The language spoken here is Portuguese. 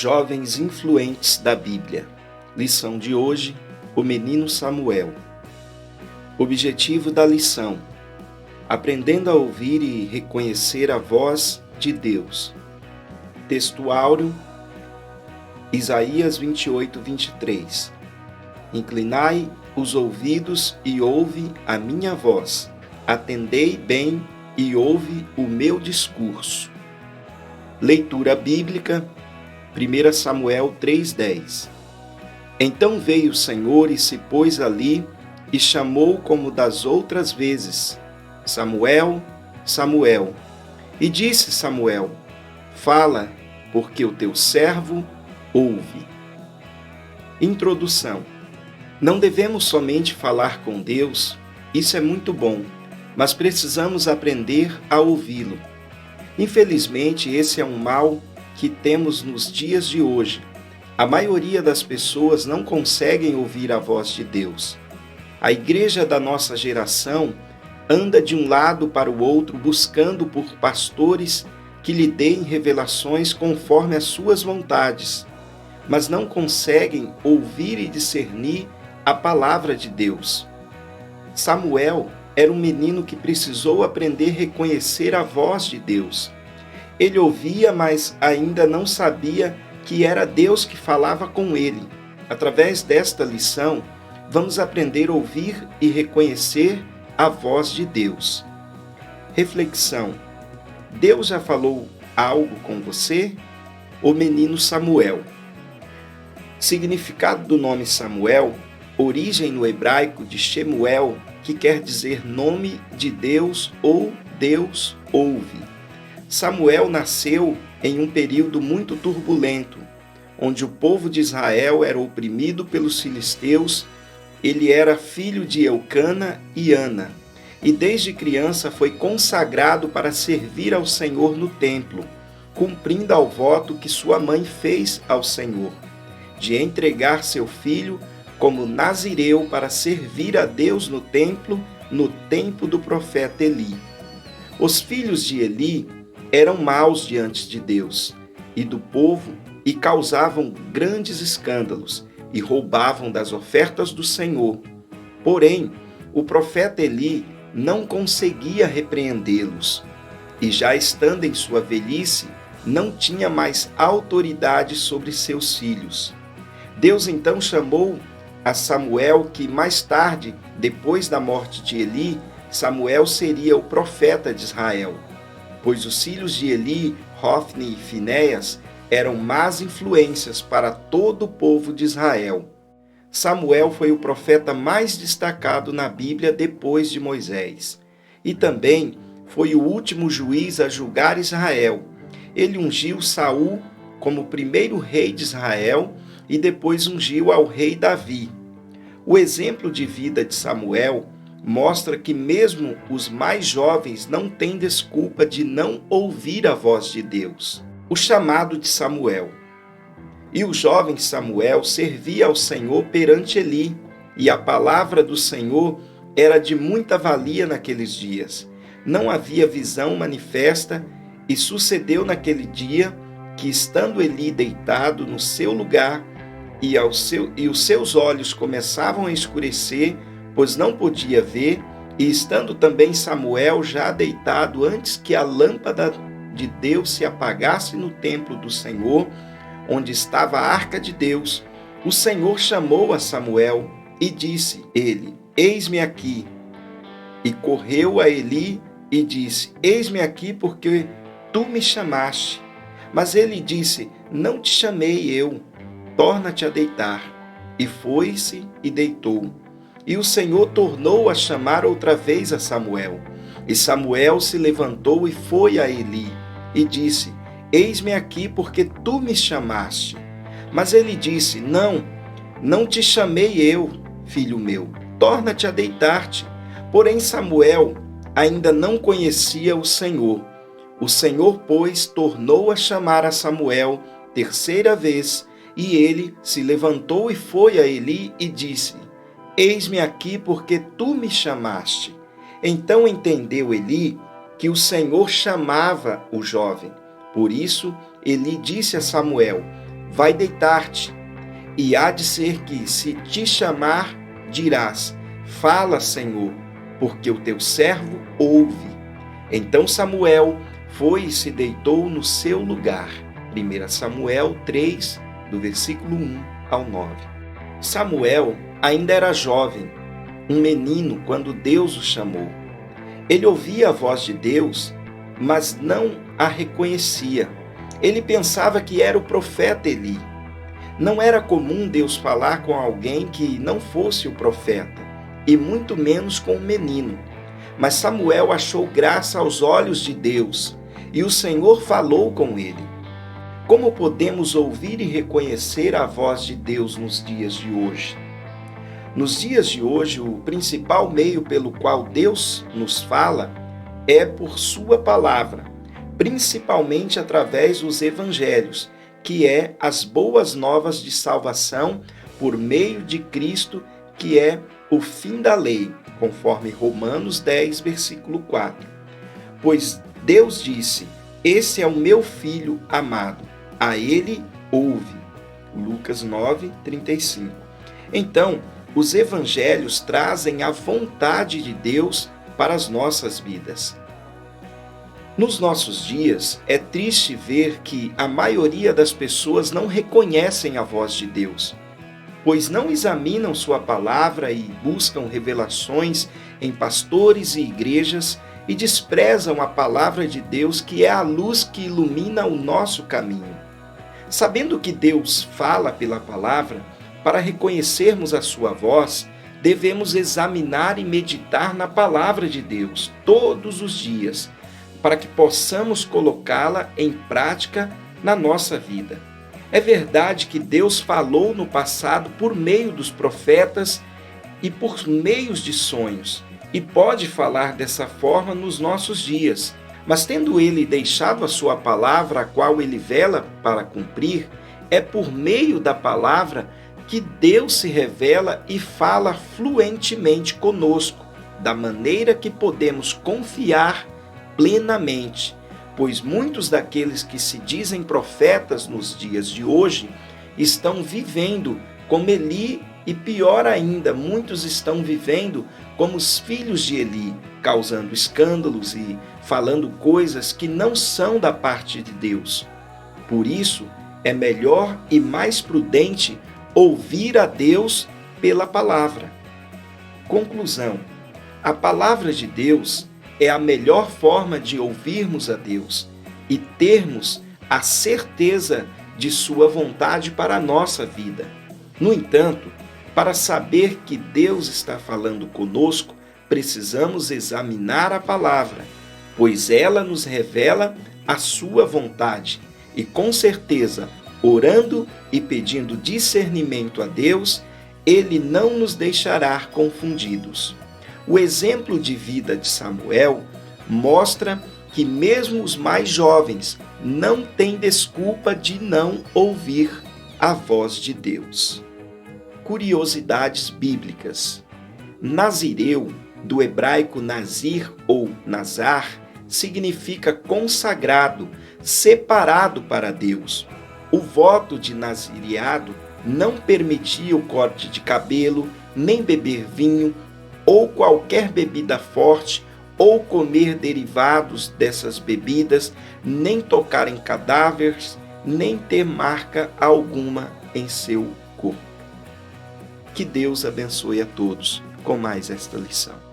Jovens influentes da Bíblia. Lição de hoje: o menino Samuel. Objetivo da lição: aprendendo a ouvir e reconhecer a voz de Deus. Texto áureo, Isaías 28:23. Inclinai os ouvidos e ouve a minha voz. Atendei bem e ouve o meu discurso. Leitura bíblica, 1 Samuel 3:10. Então veio o Senhor e se pôs ali, e chamou como das outras vezes: Samuel, Samuel. E disse Samuel: Fala, porque o teu servo ouve. Introdução. Não devemos somente falar com Deus, isso é muito bom, mas precisamos aprender a ouvi-lo. Infelizmente, esse é um mal que temos nos dias de hoje. A maioria das pessoas não conseguem ouvir a voz de Deus. A igreja da nossa geração anda de um lado para o outro buscando por pastores que lhe deem revelações conforme as suas vontades, mas não conseguem ouvir e discernir a palavra de Deus. Samuel era um menino que precisou aprender a reconhecer a voz de Deus. Ele ouvia, mas ainda não sabia que era Deus que falava com ele. Através desta lição, vamos aprender a ouvir e reconhecer a voz de Deus. Reflexão: Deus já falou algo com você? O menino Samuel. Significado do nome Samuel: origem no hebraico de Shemuel, que quer dizer nome de Deus ou Deus ouve. Samuel nasceu em um período muito turbulento, onde o povo de Israel era oprimido pelos filisteus. Ele era filho de Eucana e Ana, e desde criança foi consagrado para servir ao Senhor no templo, cumprindo ao voto que sua mãe fez ao Senhor, de entregar seu filho como nazireu para servir a Deus no templo, no tempo do profeta Eli. Os filhos de Eli eram maus diante de Deus e do povo e causavam grandes escândalos e roubavam das ofertas do Senhor. Porém, o profeta Eli não conseguia repreendê-los e, já estando em sua velhice, não tinha mais autoridade sobre seus filhos. Deus então chamou a Samuel, que mais tarde, depois da morte de Eli, Samuel seria o profeta de Israel, pois os filhos de Eli, Hofni e Finéias, eram más influências para todo o povo de Israel. Samuel foi o profeta mais destacado na Bíblia depois de Moisés, e também foi o último juiz a julgar Israel. Ele ungiu Saul como primeiro rei de Israel e depois ungiu ao rei Davi. O exemplo de vida de Samuel mostra que mesmo os mais jovens não têm desculpa de não ouvir a voz de Deus. O chamado de Samuel. E o jovem Samuel servia ao Senhor perante Eli, e a palavra do Senhor era de muita valia naqueles dias. Não havia visão manifesta, e sucedeu naquele dia que, estando Eli deitado no seu lugar, e os seus olhos começavam a escurecer, pois não podia ver, e estando também Samuel já deitado antes que a lâmpada de Deus se apagasse no templo do Senhor, onde estava a arca de Deus, o Senhor chamou a Samuel e disse ele: Eis-me aqui. E correu a Eli e disse: Eis-me aqui, porque tu me chamaste. Mas ele disse: Não te chamei eu. Torna-te a deitar. E foi-se e deitou. E o Senhor tornou a chamar outra vez a Samuel. E Samuel se levantou e foi a Eli, e disse: Eis-me aqui, porque tu me chamaste. Mas ele disse: Não te chamei eu, filho meu. Torna-te a deitar-te. Porém Samuel ainda não conhecia o Senhor. O Senhor, pois, tornou a chamar a Samuel terceira vez, e ele se levantou e foi a Eli e disse: Eis-me aqui, porque tu me chamaste. Então entendeu Eli que o Senhor chamava o jovem. Por isso, Eli disse a Samuel: vai deitar-te, e há de ser que, se te chamar, dirás: fala, Senhor, porque o teu servo ouve. Então Samuel foi e se deitou no seu lugar. 1 Samuel 3, do versículo 1 ao 9. Samuel ainda era jovem, um menino, quando Deus o chamou. Ele ouvia a voz de Deus, mas não a reconhecia. Ele pensava que era o profeta Eli. Não era comum Deus falar com alguém que não fosse o profeta, e muito menos com um menino. Mas Samuel achou graça aos olhos de Deus, e o Senhor falou com ele. Como podemos ouvir e reconhecer a voz de Deus nos dias de hoje? Nos dias de hoje, o principal meio pelo qual Deus nos fala é por sua palavra, principalmente através dos evangelhos, que é as boas novas de salvação por meio de Cristo, que é o fim da lei, conforme Romanos 10, versículo 4. Pois Deus disse: esse é o meu filho amado, a ele ouve. Lucas 9, 35. Então, os evangelhos trazem a vontade de Deus para as nossas vidas. Nos nossos dias, é triste ver que a maioria das pessoas não reconhecem a voz de Deus, pois não examinam sua palavra e buscam revelações em pastores e igrejas e desprezam a palavra de Deus, que é a luz que ilumina o nosso caminho. Sabendo que Deus fala pela palavra, para reconhecermos a sua voz, devemos examinar e meditar na palavra de Deus todos os dias, para que possamos colocá-la em prática na nossa vida. É verdade que Deus falou no passado por meio dos profetas e por meios de sonhos, e pode falar dessa forma nos nossos dias. Mas tendo ele deixado a sua palavra, a qual ele vela para cumprir, é por meio da palavra que Deus se revela e fala fluentemente conosco, da maneira que podemos confiar plenamente, pois muitos daqueles que se dizem profetas nos dias de hoje estão vivendo como Eli, e pior ainda, muitos estão vivendo como os filhos de Eli, causando escândalos e falando coisas que não são da parte de Deus. Por isso, é melhor e mais prudente ouvir a Deus pela palavra. Conclusão: a palavra de Deus é a melhor forma de ouvirmos a Deus e termos a certeza de sua vontade para a nossa vida. No entanto, para saber que Deus está falando conosco, precisamos examinar a palavra, pois ela nos revela a sua vontade e, com certeza, orando e pedindo discernimento a Deus, Ele não nos deixará confundidos. O exemplo de vida de Samuel mostra que mesmo os mais jovens não têm desculpa de não ouvir a voz de Deus. Curiosidades bíblicas. Nazireu, do hebraico nazir ou nazar, significa consagrado, separado para Deus. O voto de nazireado não permitia o corte de cabelo, nem beber vinho, ou qualquer bebida forte, ou comer derivados dessas bebidas, nem tocar em cadáveres, nem ter marca alguma em seu corpo. Que Deus abençoe a todos com mais esta lição.